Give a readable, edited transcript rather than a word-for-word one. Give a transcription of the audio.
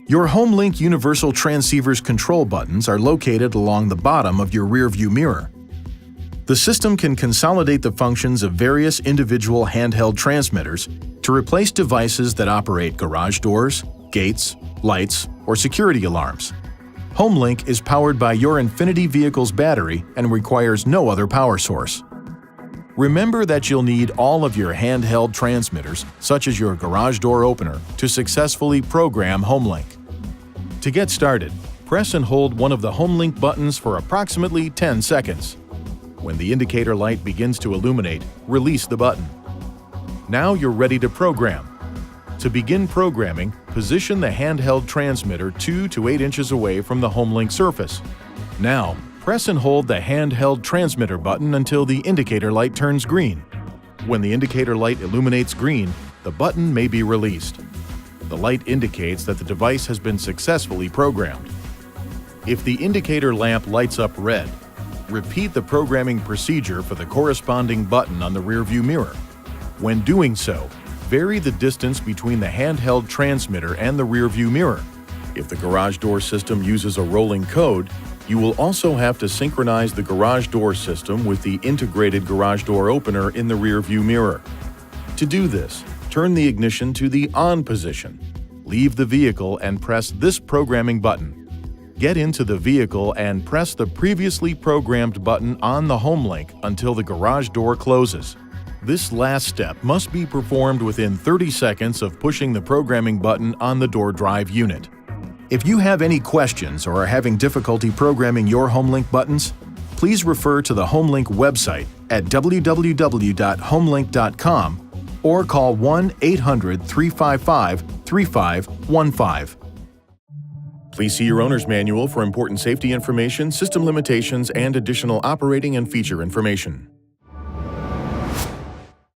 Your HomeLink Universal Transceiver's control buttons are located along the bottom of your rearview mirror. The system can consolidate the functions of various individual handheld transmitters to replace devices that operate garage doors, gates, lights, or security alarms. HomeLink is powered by your INFINITI vehicle's battery and requires no other power source. Remember that you'll need all of your handheld transmitters, such as your garage door opener, to successfully program HomeLink. To get started, press and hold one of the HomeLink buttons for approximately 10 seconds. When the indicator light begins to illuminate, release the button. Now you're ready to program. To begin programming, position the handheld transmitter 2 to 8 inches away from the HomeLink surface. Now, press and hold the handheld transmitter button until the indicator light turns green. When the indicator light illuminates green, the button may be released. The light indicates that the device has been successfully programmed. If the indicator lamp lights up red, repeat the programming procedure for the corresponding button on the rearview mirror. When doing so, vary the distance between the handheld transmitter and the rearview mirror. If the garage door system uses a rolling code, you will also have to synchronize the garage door system with the integrated garage door opener in the rearview mirror. To do this, turn the ignition to the on position. Leave the vehicle and press this programming button. Get into the vehicle and press the previously programmed button on the HomeLink until the garage door closes. This last step must be performed within 30 seconds of pushing the programming button on the door drive unit. If you have any questions or are having difficulty programming your HomeLink buttons, please refer to the HomeLink website at www.homelink.com or call 1-800-355-3515. Please see your owner's manual for important safety information, system limitations, and additional operating and feature information.